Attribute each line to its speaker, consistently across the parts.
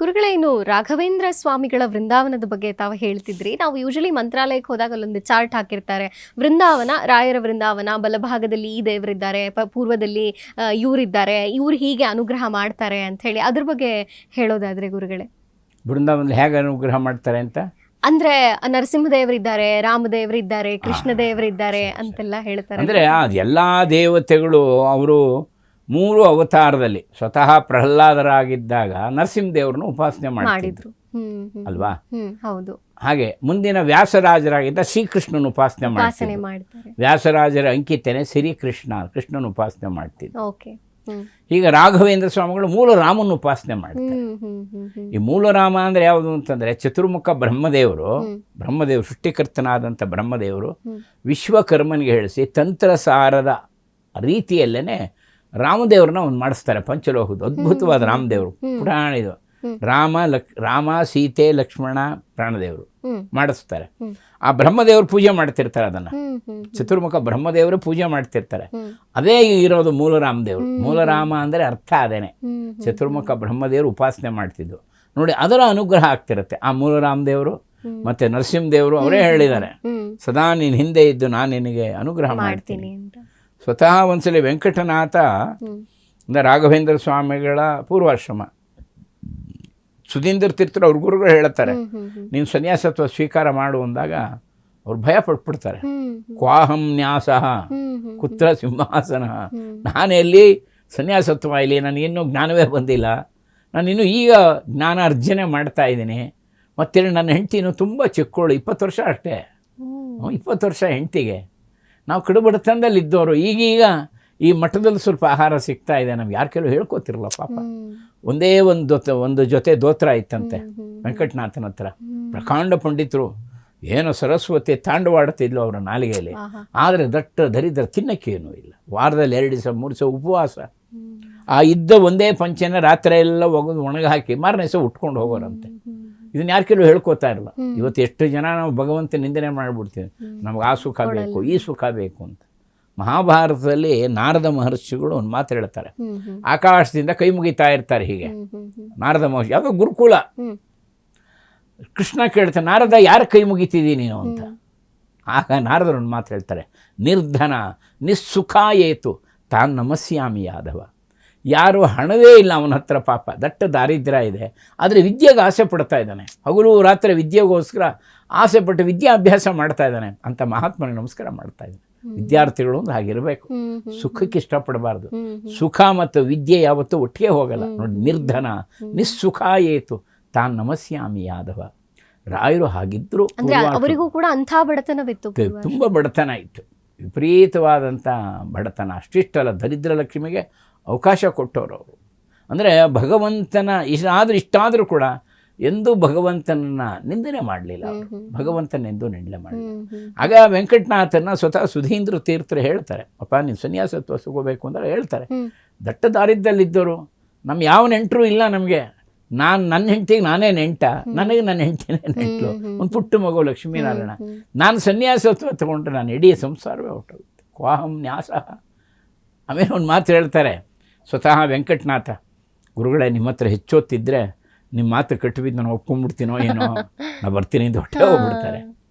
Speaker 1: ಗುರುಗಳೇ, ಇನ್ನು ರಾಘವೇಂದ್ರ ಸ್ವಾಮಿಗಳ ವೃಂದಾವನದ ಬಗ್ಗೆ ತಾವು ಹೇಳ್ತಿದ್ರಿ. ನಾವು ಯೂಶಲಿ ಮಂತ್ರಾಲಯಕ್ಕೆ ಹೋದಾಗ ಅಲ್ಲೊಂದು ಚಾರ್ಟ್ ಹಾಕಿರ್ತಾರೆ. ವೃಂದಾವನ, ರಾಯರ ವೃಂದಾವನ, ಬಲಭಾಗದಲ್ಲಿ ಈ ದೇವರಿದ್ದಾರೆ, ಪೂರ್ವದಲ್ಲಿ ಇವರಿದ್ದಾರೆ, ಇವ್ರು ಹೀಗೆ ಅನುಗ್ರಹ ಮಾಡ್ತಾರೆ ಅಂತ ಹೇಳಿ. ಅದ್ರ ಬಗ್ಗೆ ಹೇಳೋದಾದ್ರೆ ಗುರುಗಳೇ,
Speaker 2: ಬೃಂದಾವನದಲ್ಲಿ ಹೇಗೆ ಅನುಗ್ರಹ ಮಾಡ್ತಾರೆ ಅಂತ
Speaker 1: ಅಂದ್ರೆ ನರಸಿಂಹದೇವರಿದ್ದಾರೆ, ರಾಮದೇವರಿದ್ದಾರೆ, ಕೃಷ್ಣದೇವರಿದ್ದಾರೆ ಅಂತೆಲ್ಲ ಹೇಳ್ತಾರೆ.
Speaker 2: ಅಂದರೆ ಎಲ್ಲ ದೇವತೆಗಳು ಅವರು 3 ಅವತಾರದಲ್ಲಿ ಸ್ವತಃ ಪ್ರಹ್ಲಾದರಾಗಿದ್ದಾಗ ನರಸಿಂಹದೇವ್ರನ್ನ ಉಪಾಸನೆ ಮಾಡಿದ್ರು ಅಲ್ವಾ?
Speaker 1: ಹೌದು.
Speaker 2: ಹಾಗೆ ಮುಂದಿನ ವ್ಯಾಸರಾಜರಾಗಿದ್ದ ಶ್ರೀಕೃಷ್ಣನ ಉಪಾಸನೆ ಮಾಡ್ತಾರೆ. ವ್ಯಾಸರಾಜರ ಅಂಕಿತನೇ ಶ್ರೀಕೃಷ್ಣ, ಕೃಷ್ಣನ ಉಪಾಸನೆ ಮಾಡ್ತಿದ್ರು. ಈಗ ರಾಘವೇಂದ್ರ ಸ್ವಾಮಿಗಳು ಮೂಲ ರಾಮನ ಉಪಾಸನೆ ಮಾಡ್ತಾರೆ. ಈ ಮೂಲ ರಾಮ ಅಂದರೆ ಯಾವುದು ಅಂತಂದರೆ ಚತುರ್ಮುಖ ಬ್ರಹ್ಮದೇವರು ಸೃಷ್ಟಿಕರ್ತನಾದಂಥ ಬ್ರಹ್ಮದೇವರು ವಿಶ್ವಕರ್ಮನಿಗೆ ಹೇಳಿಸಿ ತಂತ್ರಸಾರದ ರೀತಿಯಲ್ಲೇ ರಾಮದೇವ್ರನ್ನ ಒಂದು ಮಾಡಿಸ್ತಾರೆ. ಪಂಚಲೋಹದ ಅದ್ಭುತವಾದ ರಾಮದೇವರು ಪುರಾಣ ಇದು. ರಾಮ ಸೀತೆ ಲಕ್ಷ್ಮಣ ಪ್ರಾಣದೇವರು ಮಾಡಿಸ್ತಾರೆ. ಆ ಬ್ರಹ್ಮದೇವರು ಪೂಜೆ ಮಾಡ್ತಿರ್ತಾರೆ. ಅದನ್ನು ಚತುರ್ಮುಖ ಬ್ರಹ್ಮದೇವರು ಪೂಜೆ ಮಾಡ್ತಿರ್ತಾರೆ. ಅದೇ ಇರೋದು ಮೂಲ ರಾಮದೇವರು. ಮೂಲ ರಾಮ ಅಂದರೆ ಅರ್ಥ ಅದೇನೆ. ಚತುರ್ಮುಖ ಬ್ರಹ್ಮದೇವರು ಉಪಾಸನೆ ಮಾಡ್ತಿದ್ದು ನೋಡಿ, ಅದರ ಅನುಗ್ರಹ ಆಗ್ತಿರುತ್ತೆ. ಆ ಮೂಲ ರಾಮದೇವರು ಮತ್ತೆ ನರಸಿಂಹದೇವರು ಅವರೇ ಹೇಳಿದ್ದಾರೆ, ಸದಾ ನೀನು ಹಿಂದೆ ಇದ್ದು ನಾನು ನಿನಗೆ ಅನುಗ್ರಹ ಮಾಡ್ತೀನಿ. ಸ್ವತಃ ಒಂದ್ಸಲಿ ವೆಂಕಟನಾಥ ರಾಘವೇಂದ್ರ ಸ್ವಾಮಿಗಳ ಪೂರ್ವಾಶ್ರಮ ಸುಧೀಂದ್ರ ತೀರ್ಥರು ಅವ್ರ ಗುರುಗಳು ಹೇಳ್ತಾರೆ, ನೀವು ಸನ್ಯಾಸತ್ವ ಸ್ವೀಕಾರ ಮಾಡು ಅಂದಾಗ ಅವ್ರು ಭಯ ಪಟ್ಬಿಡ್ತಾರೆ. ಕ್ವಾಹಂ ನ್ಯಾಸ ಕುತ್ರ ಸಿಂಹಾಸನ, ನಾನೆಲ್ಲಿ ಸನ್ಯಾಸತ್ವ ಇಲ್ಲಿ, ನನಗಿನ್ನೂ ಜ್ಞಾನವೇ ಬಂದಿಲ್ಲ, ನಾನಿನ್ನೂ ಈಗ ಜ್ಞಾನ ಅರ್ಜನೆ ಮಾಡ್ತಾ ಇದ್ದೀನಿ. ಮತ್ತೆ ನನ್ನ ಹೆಂಡತಿನೂ ತುಂಬ ಚಿಕ್ಕವಳು, 20 ವರ್ಷ ಅಷ್ಟೇ, 20 ವರ್ಷ ಹೆಂಡತಿಗೆ. ನಾವು ಕಡುಬಡತನದಲ್ಲಿ ಇದ್ದವರು, ಈಗೀಗ ಈ ಮಠದಲ್ಲಿ ಸ್ವಲ್ಪ ಆಹಾರ ಸಿಗ್ತಾ ಇದೆ. ನಮ್ಗೆ ಯಾರು ಕೆಲವು ಹೇಳ್ಕೊತಿರಲ್ಲ ಪಾಪ. ಒಂದೇ ಒಂದು ಜೊತೆ ದೋತ್ರ ಇತ್ತಂತೆ ವೆಂಕಟನಾಥನ ಹತ್ರ. ಪ್ರಕಾಂಡ ಪಂಡಿತರು, ಏನೋ ಸರಸ್ವತಿ ತಾಂಡವಾಡ್ತಿದ್ಲು ಅವರ ನಾಲಿಗೆಯಲ್ಲಿ. ಆದರೆ ದರಿದ್ರ ತಿನ್ನಕ್ಕೇನೂ ಇಲ್ಲ. ವಾರದಲ್ಲಿ 2 ದಿವಸ 3 ದಿವಸ ಉಪವಾಸ. ಆ ಇದ್ದ ಒಂದೇ ಪಂಚನ ರಾತ್ರಿ ಎಲ್ಲ ಒಗೆದು ಒಣಗಿ ಹಾಕಿ ಮಾರನೇ ದಿವಸ ಉಟ್ಕೊಂಡು ಹೋಗೋರಂತೆ. ಇದನ್ನು ಯಾರು ಕೆಲವು ಹೇಳ್ಕೊತಾ ಇರಲ್ಲ. ಇವತ್ತು ಎಷ್ಟು ಜನ ನಾವು ಭಗವಂತ ನಿಂದನೆ ಮಾಡಿಬಿಡ್ತೀವಿ, ನಮ್ಗೆ ಆ ಸುಖ ಬೇಕು, ಈ ಸುಖ ಬೇಕು ಅಂತ. ಮಹಾಭಾರತದಲ್ಲಿ ನಾರದ ಮಹರ್ಷಿಗಳು ಒಂದು ಮಾತು ಹೇಳ್ತಾರೆ. ಆಕಾಶದಿಂದ ಕೈ ಮುಗಿತಾ ಇರ್ತಾರೆ ಹೀಗೆ ನಾರದ ಮಹರ್ಷಿ, ಯಾವಾಗ ಗುರುಕುಲ. ಕೃಷ್ಣ ಕೇಳ್ತಾರೆ, ನಾರದ ಯಾರು ಕೈ ಮುಗಿತಿದ್ದೀನಿ ನೀನು ಅಂತ. ಆಗ ನಾರದರು ಒಂದು ಮಾತು ಹೇಳ್ತಾರೆ, ನಿರ್ಧನ ನಿಸ್ಸುಖ ಏತು ತಾನ್ ನಮಸ್ಯಾಮಿ ಯಾದವ. ಯಾರು ಹಣವೇ ಇಲ್ಲ ಅವನ ಹತ್ರ, ಪಾಪ ದಟ್ಟ ದಾರಿದ್ರ್ಯ ಇದೆ, ಆದರೆ ವಿದ್ಯೆಗೆ ಆಸೆ ಪಡ್ತಾ ಇದ್ದಾನೆ, ಹಗಲು ರಾತ್ರಿ ವಿದ್ಯೆಗೋಸ್ಕರ ಆಸೆ ಪಟ್ಟು ವಿದ್ಯಾಭ್ಯಾಸ ಮಾಡ್ತಾ ಇದ್ದಾನೆ ಅಂತ ಮಹಾತ್ಮನಿಗೆ ನಮಸ್ಕಾರ ಮಾಡ್ತಾ ಇದ್ದಾನೆ. ವಿದ್ಯಾರ್ಥಿಗಳು ಒಂದು ಹಾಗಿರಬೇಕು, ಸುಖಕ್ಕೆ ಇಷ್ಟಪಡಬಾರ್ದು. ಸುಖ ಮತ್ತು ವಿದ್ಯೆ ಯಾವತ್ತೂ ಒಟ್ಟಿಗೆ ಹೋಗಲ್ಲ ನೋಡಿ. ನಿರ್ಧನ ನಿಸ್ಸುಖ ಏತು ತಾನ್ ನಮಸ್ಯಾಮಿ ಯಾದವ. ರಾಯರು ಹಾಗಿದ್ರು,
Speaker 1: ಅವರಿಗೂ ಕೂಡ ಅಂಥ ಬಡತನವಿತ್ತು,
Speaker 2: ತುಂಬ ಬಡತನ ಇತ್ತು, ವಿಪರೀತವಾದಂಥ ಬಡತನ. ಅಷ್ಟಿಷ್ಟಲ್ಲ, ದರಿದ್ರ ಲಕ್ಷ್ಮಿಗೆ ಅವಕಾಶ ಕೊಟ್ಟವರು ಅವರು. ಅಂದರೆ ಭಗವಂತನ ಇಷ್ಟಾದರೂ ಕೂಡ ಎಂದೂ ಭಗವಂತನನ್ನು ನಿಂದನೆ ಮಾಡಲಿಲ್ಲ ಅವರು. ಭಗವಂತನೆಂದೂ ನಿಂದನೆ ಮಾಡಲಿಲ್ಲ. ಆಗ ವೆಂಕಟನಾಥನ ಸ್ವತಃ ಸುಧೀಂದ್ರ ತೀರ್ಥರು ಹೇಳ್ತಾರೆ, ಅಪ್ಪ ನೀನು ಸನ್ಯಾಸತ್ವ ಸಿಗೋಬೇಕು ಅಂದರೆ ಹೇಳ್ತಾರೆ, ದಟ್ಟ ದಾರಿದ್ರ್ಯದಲ್ಲಿದ್ದರು, ನಮ್ಮ ಯಾವ ನೆಂಟರು ಇಲ್ಲ ನಮಗೆ, ನನ್ನ ಹೆಂಡತಿಗೆ ನಾನೇ ನೆಂಟ, ನನಗೆ ನನ್ನ ಹೆಂಡತಿನೇ ನೆಂಟಲು, ಒಂದು ಪುಟ್ಟ ಮಗು ಲಕ್ಷ್ಮೀನಾರಾಯಣ, ನಾನು ಸನ್ಯಾಸತ್ವ ತಗೊಂಡ್ರೆ ನಾನು ಇಡೀ ಸಂಸಾರವೇ ಹೊರಟೋಗುತ್ತೆ. ಕ್ವಾಹಂ ನ್ಯಾಸ. ಆಮೇಲೆ ಒಂದು ಮಾತು ಹೇಳ್ತಾರೆ ಸ್ವತಃ ವೆಂಕಟನಾಥ, ಗುರುಗಳೇ ನಿಮ್ಮ ಹತ್ರ ಹೆಚ್ಚೊತ್ತಿದ್ರೆ ನಿಮ್ಮ ಮಾತು ಕಟ್ಟಿಬಿದ್ದು ನಾನು ಒಪ್ಕೊಂಡ್ಬಿಡ್ತೀನೋ ಏನೋ, ನಾ ಬರ್ತೀನಿ ಅಂತ ಹೊಟ್ಟೆ ಹೋಗ್ಬಿಡ್ತಾರೆ.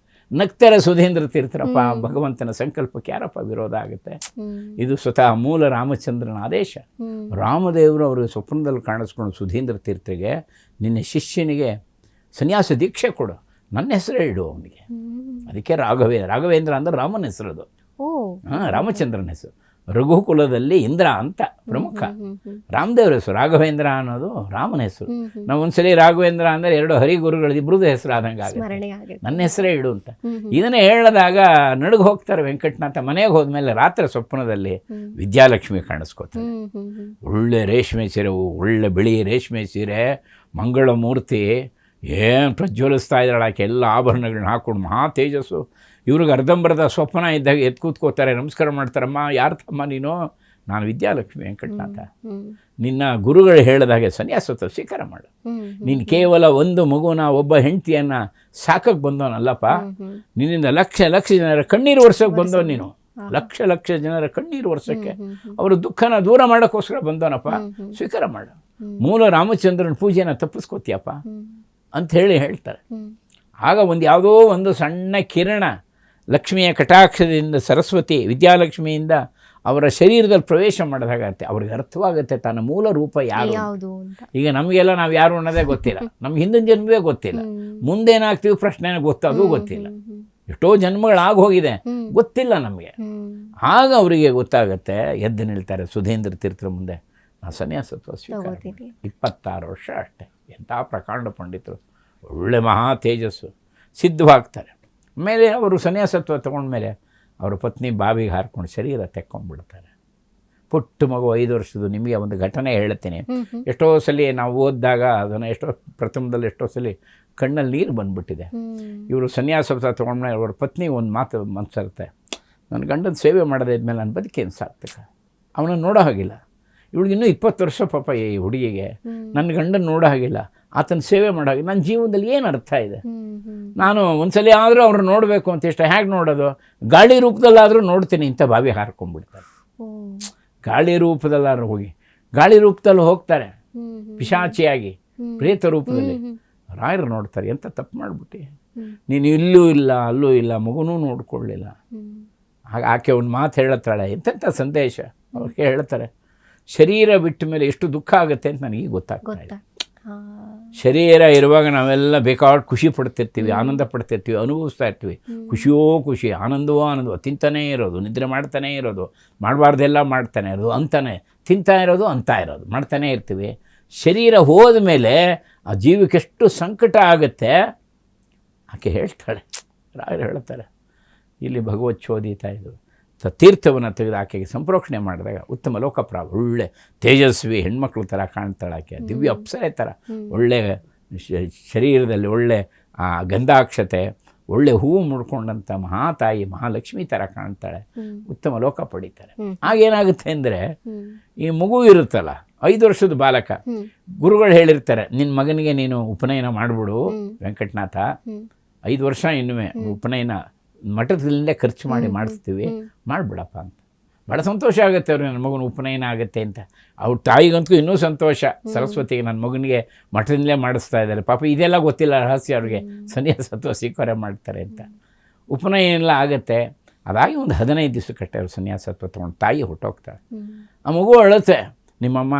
Speaker 2: ನಗ್ತಾರೆ ಸುಧೀಂದ್ರ ತೀರ್ಥರಪ್ಪ, ಭಗವಂತನ ಸಂಕಲ್ಪಕ್ಕೆ ಯಾರಪ್ಪ ವಿರೋಧ ಆಗುತ್ತೆ? ಇದು ಸ್ವತಃ ಮೂಲ ರಾಮಚಂದ್ರನ ಆದೇಶ. ರಾಮದೇವರು ಅವರು ಸ್ವಪ್ನದಲ್ಲಿ ಕಾಣಿಸ್ಕೊಂಡು ಸುಧೀಂದ್ರ ತೀರ್ಥರಿಗೆ, ನಿನ್ನ ಶಿಷ್ಯನಿಗೆ ಸನ್ಯಾಸ ದೀಕ್ಷೆ ಕೊಡು, ನನ್ನ ಹೆಸರೇ ಇಡು ಅವನಿಗೆ. ಅದಕ್ಕೆ ರಾಘವೇಂದ್ರ ಅಂದರೆ ರಾಮನ ಹೆಸರದು. ರಾಮಚಂದ್ರನ ಹೆಸರು. ರಘುಕುಲದಲ್ಲಿ ಇಂದ್ರ ಅಂತ ಪ್ರಮುಖ. ರಾಮದೇವ್ರ ಹೆಸರು ರಾಘವೇಂದ್ರ ಅನ್ನೋದು ರಾಮನ ಹೆಸರು. ನಾವು ಒಂದ್ಸಲಿ ರಾಘವೇಂದ್ರ ಅಂದರೆ 2 ಹರಿಗುರುಗಳು ಇಬ್ಬರದ್ದು ಹೆಸರು ಆದಂಗೆ ಆಗುತ್ತೆ, ನನ್ನ ಹೆಸರೇ ಇಡು ಅಂತ. ಇದನ್ನೇ ಹೇಳಿದಾಗ ನಡುಗೆ ಹೋಗ್ತಾರೆ ವೆಂಕಟನಾಥ. ಮನೆಗೆ ಹೋದ್ಮೇಲೆ ರಾತ್ರಿ ಸ್ವಪ್ನದಲ್ಲಿ ವಿದ್ಯಾಲಕ್ಷ್ಮಿ ಕಾಣಿಸ್ಕೋತಾರೆ. ಒಳ್ಳೆ ರೇಷ್ಮೆ ಸೀರೆ, ಒಳ್ಳೆ ಬಿಳಿ ರೇಷ್ಮೆ ಸೀರೆ, ಮಂಗಳ ಮೂರ್ತಿ, ಏನು ಪ್ರಜ್ವಲಿಸ್ತಾ ಇದ್ದಾಳೆ ಆಕೆ. ಎಲ್ಲ ಆಭರಣಗಳನ್ನ ಹಾಕ್ಕೊಂಡು ಮಹಾ ತೇಜಸ್ಸು. ಇವ್ರಿಗೆ ಅರ್ಧಂಬರ್ಧ ಸ್ವಪ್ನ ಇದ್ದಾಗ ಎದ್ದು ಕೂತ್ಕೋತಾರೆ, ನಮಸ್ಕಾರ ಮಾಡ್ತಾರಮ್ಮ. ಯಾರು ತಮ್ಮ ನೀನು? ನಾನು ವಿದ್ಯಾಲಕ್ಷ್ಮಿ ವೆಂಕಟನಾಥ. ನಿನ್ನ ಗುರುಗಳು ಹೇಳಿದಾಗೆ ಸನ್ಯಾಸತ್ವ ಸ್ವೀಕಾರ ಮಾಡು. ನೀನು ಕೇವಲ ಒಂದು ಮಗುನ, ಒಬ್ಬ ಹೆಂಡತಿಯನ್ನು ಸಾಕಕ್ಕೆ ಬಂದವನಲ್ಲಪ್ಪ, ನಿನ್ನಿಂದ ಲಕ್ಷ ಜನರ ಕಣ್ಣೀರು ವರ್ಷಕ್ಕೆ ಬಂದವನು ನೀನು. ಲಕ್ಷ ಜನರ ಕಣ್ಣೀರು ವರ್ಷಕ್ಕೆ ಅವರ ದುಃಖನ ದೂರ ಮಾಡೋಕ್ಕೋಸ್ಕರ ಬಂದವನಪ್ಪ, ಸ್ವೀಕಾರ ಮಾಡು. ಮೂಲ ರಾಮಚಂದ್ರನ ಪೂಜೆನ ತಪ್ಪಿಸ್ಕೋತೀಯಪ್ಪ ಅಂತ ಹೇಳ್ತಾರೆ. ಆಗ ಯಾವುದೋ ಒಂದು ಸಣ್ಣ ಕಿರಣ ಲಕ್ಷ್ಮಿಯ ಕಟಾಕ್ಷದಿಂದ, ಸರಸ್ವತಿ ವಿದ್ಯಾಲಕ್ಷ್ಮಿಯಿಂದ ಅವರ ಶರೀರದಲ್ಲಿ ಪ್ರವೇಶ ಮಾಡಿದಾಗತ್ತೆ. ಅವ್ರಿಗೆ ಅರ್ಥವಾಗುತ್ತೆ ತನ್ನ ಮೂಲ ರೂಪ ಯಾವುದು ಅಂತ. ಈಗ ನಮಗೆಲ್ಲ ನಾವು ಯಾರು ಅನ್ನೋದೇ ಗೊತ್ತಿಲ್ಲ, ನಮ್ಗೆ ಹಿಂದಿನ ಜನ್ಮವೇ ಗೊತ್ತಿಲ್ಲ, ಮುಂದೇನಾಗ್ತೀವಿ ಪ್ರಶ್ನೆ ಅದು ಗೊತ್ತಿಲ್ಲ, ಎಷ್ಟೋ ಜನ್ಮಗಳಾಗಿ ಹೋಗಿದೆ ಗೊತ್ತಿಲ್ಲ ನಮಗೆ. ಆಗ ಅವರಿಗೆ ಗೊತ್ತಾಗುತ್ತೆ, ಎದ್ದು ನಿಲ್ತಾರೆ ಸುಧೀಂದ್ರ ತೀರ್ಥರ ಮುಂದೆ, ನಾನು ಸನ್ಯಾಸತ್ವ ಸ್ವೀಕಾರ 26 ವರ್ಷ ಅಷ್ಟೇ. ಎಂಥ ಪ್ರಕಾಂಡ ಪಂಡಿತರು, ಒಳ್ಳೆ ಮಹಾ ತೇಜಸ್ಸು, ಸಿದ್ಧವಾಗ್ತಾರೆ. ಆಮೇಲೆ ಅವರು ಸನ್ಯಾಸತ್ವ ತೊಗೊಂಡ್ಮೇಲೆ ಅವರ ಪತ್ನಿ ಬಾವಿಗೆ ಹಾರ್ಕೊಂಡು ಶರೀರ ತೆಕ್ಕೊಂಡ್ಬಿಡ್ತಾರೆ. ಪುಟ್ಟ ಮಗು 5 ವರ್ಷದ್ದು. ನಿಮಗೆ ಒಂದು ಘಟನೆ ಹೇಳ್ತೀನಿ. ಎಷ್ಟೋ ಸಲ ನಾವು ಓದಿದಾಗ ಅದನ್ನು ಪ್ರಥಮದಲ್ಲಿ ಎಷ್ಟೋ ಸಲ ಕಣ್ಣಲ್ಲಿ ನೀರು ಬಂದುಬಿಟ್ಟಿದೆ. ಇವರು ಸನ್ಯಾಸತ್ವ ತೊಗೊಂಡ್ಮೇಲೆ ಅವ್ರ ಪತ್ನಿ ಒಂದು ಮಾತು ಮನಸ್ಸಿರುತ್ತೆ, ನನ್ನ ಗಂಡನ ಸೇವೆ ಮಾಡೋದೇ ಇದ್ಮೇಲೆ ನನ್ನ ಬದುಕೇನು ಸಾರ್ಥಕ, ಅವನನ್ನು ನೋಡೋ ಹಾಗಿಲ್ಲ. ಇವಳಿಗಿನ್ನೂ 20 ವರ್ಷ ಪಾಪ ಈ ಹುಡುಗಿಗೆ, ನನ್ನ ಗಂಡನ ನೋಡೋ ಹಾಗಿಲ್ಲ, ಆತನ ಸೇವೆ ಮಾಡೋ ಹಾಗೆ ನನ್ನ ಜೀವನದಲ್ಲಿ ಏನು ಅರ್ಥ ಇದೆ? ನಾನು ಒಂದ್ಸಲ ಆದರೂ ಅವ್ರು ನೋಡಬೇಕು ಅಂತ ಇಷ್ಟ. ಹೇಗೆ ನೋಡೋದು? ಗಾಳಿ ರೂಪದಲ್ಲಾದರೂ ನೋಡ್ತೀನಿ ಅಂತ ಬಾವಿ ಹಾರ್ಕೊಂಡ್ಬಿಡ್ತಾರೆ. ಗಾಳಿ ರೂಪದಲ್ಲಾದ್ರೂ ಹೋಗಿ, ಗಾಳಿ ರೂಪದಲ್ಲಿ ಹೋಗ್ತಾರೆ ಪಿಶಾಚಿಯಾಗಿ, ಪ್ರೇತ ರೂಪದಲ್ಲಿ. ರಾಯರು ನೋಡ್ತಾರೆ, ಎಂಥ ತಪ್ಪು ಮಾಡಿಬಿಟ್ಟು, ನೀನು ಇಲ್ಲೂ ಇಲ್ಲ ಅಲ್ಲೂ ಇಲ್ಲ, ಮಗುನೂ ನೋಡ್ಕೊಳ್ಳಿಲ್ಲ. ಆಗ ಆಕೆ ಒಂದು ಮಾತು ಹೇಳುತ್ತಾಳೆ, ಎಂತೆಂಥ ಸಂದೇಶ ಅವ್ರಿಗೆ ಹೇಳ್ತಾರೆ. ಶರೀರ ಬಿಟ್ಟ ಮೇಲೆ ಎಷ್ಟು ದುಃಖ ಆಗುತ್ತೆ ಅಂತ ನನಗೆ ಗೊತ್ತಾಗ್ತಾ ಇದೆ. ಶರೀರ ಇರುವಾಗ ನಾವೆಲ್ಲ ಬೇಕಾದ ಖುಷಿ ಪಡ್ತಿರ್ತೀವಿ, ಆನಂದ ಪಡ್ತಿರ್ತೀವಿ, ಅನುಭವಿಸ್ತಾ ಇರ್ತೀವಿ. ಖುಷಿಯೋ ಖುಷಿ, ಆನಂದವೋ ಆನಂದವೋ, ತಿಂತಾನೇ ಇರೋದು, ನಿದ್ರೆ ಮಾಡ್ತಾನೇ ಇರೋದು, ಮಾಡಬಾರ್ದೆಲ್ಲ ಮಾಡ್ತಾನೆ ಇರೋದು, ಅಂತಾನೆ ತಿಂತಾ ಇರೋದು, ಅಂತ ಇರೋದು, ಮಾಡ್ತಾನೇ ಇರ್ತೀವಿ. ಶರೀರ ಹೋದ ಮೇಲೆ ಆ ಜೀವಕ್ಕೆ ಎಷ್ಟು ಸಂಕಟ ಆಗುತ್ತೆ. ಆಕೆ ಹೇಳ್ತಾಳೆ, ರಾಯರು ಹೇಳ್ತಾರೆ, ಇಲ್ಲಿ ಭಗವತ್ ಚೋದಿತ ಇದು ತೀರ್ಥವನ್ನು ತೆಗೆದು ಆಕೆಗೆ ಸಂಪ್ರೋಕ್ಷಣೆ ಮಾಡಿದಾಗ ಉತ್ತಮ ಲೋಕಪ್ರಾಪ, ಒಳ್ಳೆ ತೇಜಸ್ವಿ ಹೆಣ್ಮಕ್ಳ ಥರ ಕಾಣ್ತಾಳೆ ಆಕೆ, ದಿವ್ಯ ಅಪ್ಸರೆ ಥರ, ಒಳ್ಳೆ ಶರೀರದಲ್ಲಿ ಒಳ್ಳೆ ಗಂಧಾಕ್ಷತೆ, ಒಳ್ಳೆ ಹೂವು ಮುಡ್ಕೊಂಡಂಥ ಮಹಾತಾಯಿ ಮಹಾಲಕ್ಷ್ಮಿ ಥರ ಕಾಣ್ತಾಳೆ, ಉತ್ತಮ ಲೋಕ ಪಡೀತಾರೆ. ಆಗೇನಾಗುತ್ತೆ ಅಂದರೆ, ಈ ಮಗು ಇರುತ್ತಲ್ಲ 5 ವರ್ಷದ ಬಾಲಕ, ಗುರುಗಳು ಹೇಳಿರ್ತಾರೆ, ನಿನ್ನ ಮಗನಿಗೆ ನೀನು ಉಪನಯನ ಮಾಡಿಬಿಡು ವೆಂಕಟನಾಥ, 5 ವರ್ಷ ಇನ್ನುವೆ ಉಪನಯನ ಮಠದಲ್ಲೇ ಖರ್ಚು ಮಾಡಿಸ್ತೀವಿ, ಮಾಡಿಬಿಡಪ್ಪ ಅಂತ. ಭಾಳ ಸಂತೋಷ ಆಗುತ್ತೆ ಅವ್ರಿಗೆ, ನನ್ನ ಮಗನ ಉಪನಯನ ಆಗುತ್ತೆ ಅಂತ. ಅವ್ರ ತಾಯಿಗಂತೂ ಇನ್ನೂ ಸಂತೋಷ, ಸರಸ್ವತಿಗೆ ನನ್ನ ಮಗನಿಗೆ ಮಠದಿಂದಲೇ ಮಾಡಿಸ್ತಾ ಇದ್ದಾರೆ. ಪಾಪ ಇದೆಲ್ಲ ಗೊತ್ತಿಲ್ಲ ರಹಸ್ಯ ಅವ್ರಿಗೆ, ಸನ್ಯಾಸತ್ವ ಸ್ವೀಕಾರ ಮಾಡ್ತಾರೆ ಅಂತ. ಉಪನಯನ ಎಲ್ಲ ಆಗುತ್ತೆ. ಅದಾಗಿ ಒಂದು 15 ದಿವಸಕ್ಕಷ್ಟೇ ಅವ್ರು ಸನ್ಯಾಸತ್ವ ತೊಗೊಂಡು ತಾಯಿ ಹೊಟ್ಟೋಗ್ತಾಳೆ. ಆ ಮಗು ಅಳುತ್ತೆ, ನಿಮ್ಮಮ್ಮ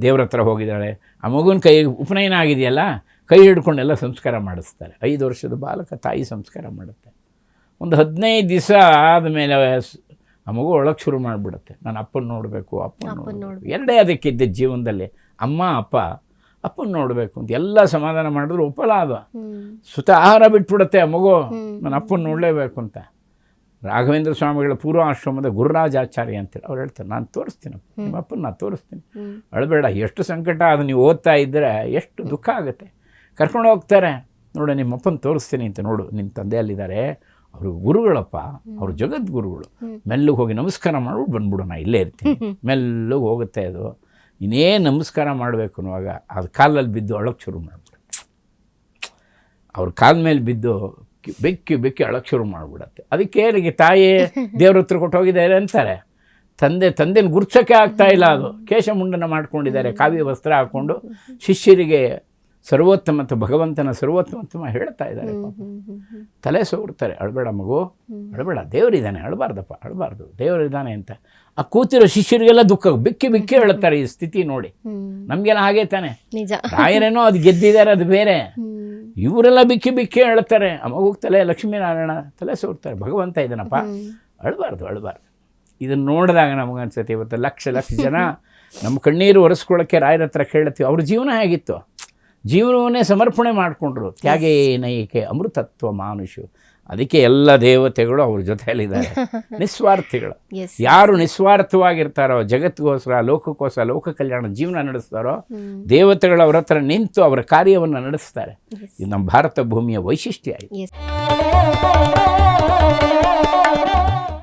Speaker 2: ದೇವ್ರ ಹತ್ರ ಹೋಗಿದ್ದಾಳೆ, ಆ ಮಗುನ ಕೈ ಉಪನಯನ ಆಗಿದೆಯಲ್ಲ, ಕೈ ಹಿಡ್ಕೊಂಡೆಲ್ಲ ಸಂಸ್ಕಾರ ಮಾಡಿಸ್ತಾರೆ. 5 ವರ್ಷದ ಬಾಲಕ ತಾಯಿ ಸಂಸ್ಕಾರ ಮಾಡುತ್ತೆ. ಒಂದು 15 ದಿವಸ ಆದಮೇಲೆ ಆ ಮಗು ಒಳಗೆ ಶುರು ಮಾಡಿಬಿಡುತ್ತೆ, ನಾನು ಅಪ್ಪನ ನೋಡಬೇಕು, ಅಪ್ಪನ ನೋಡಬೇಕು. ಎರಡೇ ಅದಕ್ಕಿದ್ದ ಜೀವನದಲ್ಲಿ, ಅಮ್ಮ ಅಪ್ಪ, ಅಪ್ಪನ ನೋಡಬೇಕು ಅಂತ. ಎಲ್ಲ ಸಮಾಧಾನ ಮಾಡಿದ್ರು ಒಪ್ಪಲ್ಲ ಅದು. ಸುತ ಆಹಾರ ಬಿಟ್ಬಿಡುತ್ತೆ ಆ ಮಗು, ನಾನು ಅಪ್ಪನ ನೋಡಲೇಬೇಕು ಅಂತ. ರಾಘವೇಂದ್ರ ಸ್ವಾಮಿಗಳ ಪೂರ್ವ ಆಶ್ರಮದ ಗುರುರಾಜಾಚಾರ್ಯ ಅಂತೇಳಿ ಅವ್ರು ಹೇಳ್ತಾರೆ, ನಾನು ತೋರಿಸ್ತೀನಿ ನಿಮ್ಮ ಅಪ್ಪನ, ನಾನು ತೋರಿಸ್ತೀನಿ, ಅಳಬೇಡ. ಎಷ್ಟು ಸಂಕಟ ಅದು ನೀವು ಓದ್ತಾ ಇದ್ದರೆ ಎಷ್ಟು ದುಃಖ ಆಗುತ್ತೆ. ಕರ್ಕೊಂಡು ಹೋಗ್ತಾರೆ, ನೋಡು ನಿಮ್ಮ ಅಪ್ಪನ ತೋರಿಸ್ತೀನಿ ಅಂತ, ನೋಡು ನಿನ್ನ ತಂದೆ ಅಲ್ಲಿದ್ದಾರೆ, ಅವರು ಗುರುಗಳಪ್ಪ, ಅವರು ಜಗದ್ಗುರುಗಳು, ಮೆಲ್ಲಗೆ ಹೋಗಿ ನಮಸ್ಕಾರ ಮಾಡ್ಬಿಟ್ಟು ಬಂದ್ಬಿಡು, ನಾ ಇಲ್ಲೇ ಇರ್ತೀನಿ. ಮೆಲ್ಲಗೆ ಹೋಗುತ್ತೆ ಅದು. ಇನ್ನೇನು ನಮಸ್ಕಾರ ಮಾಡಬೇಕು ಅನ್ನುವಾಗ ಅದು ಕಾಲಲ್ಲಿ ಬಿದ್ದು ಅಳಕ್ಕೆ ಶುರು ಮಾಡಿಬಿಡು. ಅವ್ರ ಕಾಲ ಮೇಲೆ ಬಿದ್ದು ಬೆಕ್ಕಿ ಅಳಕ್ಕೆ ಶುರು ಮಾಡಿಬಿಡತ್ತೆ. ಅದಕ್ಕೆ ನನಗೆ ತಾಯಿ ದೇವ್ರ ಹತ್ರ ಕೊಟ್ಟು ಹೋಗಿದ್ದಾರೆ ಅಂತಾರೆ. ತಂದೆನ ಗುರ್ಸೋಕ್ಕೆ ಆಗ್ತಾ ಇಲ್ಲ, ಅದು ಕೇಶಮುಂಡನ ಮಾಡ್ಕೊಂಡಿದ್ದಾರೆ, ಕಾವ್ಯ ವಸ್ತ್ರ ಹಾಕ್ಕೊಂಡು ಶಿಷ್ಯರಿಗೆ ಸರ್ವೋತ್ತಮ ಭಗವಂತನ ಸರ್ವೋತ್ತಮ ಹೇಳ್ತಾ ಇದ್ದಾರೆ. ತಲೆ ಸೋರ್ತಾರೆ, ಅಳಬೇಡ ಮಗು, ಅಳಬೇಡ, ದೇವರಿದ್ದಾನೆ, ಅಳಬಾರ್ದಪ್ಪ, ಅಳಬಾರ್ದು, ದೇವರಿದ್ದಾನೆ ಅಂತ. ಆ ಕೂತಿರೋ ಶಿಷ್ಯರಿಗೆಲ್ಲ ದುಃಖ, ಬಿಕ್ಕಿ ಹೇಳ್ತಾರೆ ಈ ಸ್ಥಿತಿ ನೋಡಿ. ನಮಗೆಲ್ಲ ಹಾಗೆ ತಾನೆ, ರಾಯರೇನೋ ಅದು ಗೆದ್ದಿದ್ದಾರೆ, ಅದು ಬೇರೆ. ಇವರೆಲ್ಲ ಬಿಕ್ಕಿ ಹೇಳ್ತಾರೆ. ಆ ಮಗು ತಲೆ, ಲಕ್ಷ್ಮೀನಾರಾಯಣ ತಲೆ ಸೋರ್ತಾರೆ, ಭಗವಂತ ಇದ್ದಾನಪ್ಪ, ಅಳಬಾರ್ದು. ಇದನ್ನು ನೋಡಿದಾಗ ನಮಗನ್ಸುತ್ತೆ, ಇವತ್ತು ಲಕ್ಷ ಜನ ನಮ್ಮ ಕಣ್ಣೀರು ಒರೆಸ್ಕೊಳ್ಳೋಕ್ಕೆ ರಾಯರ ಹತ್ರ ಕೇಳ್ತೀವಿ. ಅವ್ರ ಜೀವನ ಹೇಗಿತ್ತು? ಜೀವನವನ್ನೇ ಸಮರ್ಪಣೆ ಮಾಡಿಕೊಂಡ್ರು. ತ್ಯಾಗೇ ನೈಕೆ ಅಮೃತತ್ವ ಮಾನುಷು. ಅದಕ್ಕೆ ಎಲ್ಲ ದೇವತೆಗಳು ಅವ್ರ ಜೊತೆಯಲ್ಲಿದ್ದಾರೆ, ನಿಸ್ವಾರ್ಥಿಗಳು. ಯಾರು ನಿಸ್ವಾರ್ಥವಾಗಿರ್ತಾರೋ, ಜಗತ್ತಿಗೋಸ್ಕರ, ಲೋಕಕ್ಕೋಸ್ಕರ, ಲೋಕ ಕಲ್ಯಾಣ ಜೀವನ ನಡೆಸ್ತಾರೋ, ದೇವತೆಗಳು ಅವ್ರ ಹತ್ರ ನಿಂತು ಅವರ ಕಾರ್ಯವನ್ನು ನಡೆಸ್ತಾರೆ. ಇದು ನಮ್ಮ ಭಾರತ ಭೂಮಿಯ ವೈಶಿಷ್ಟ್ಯ ಆಯಿತು.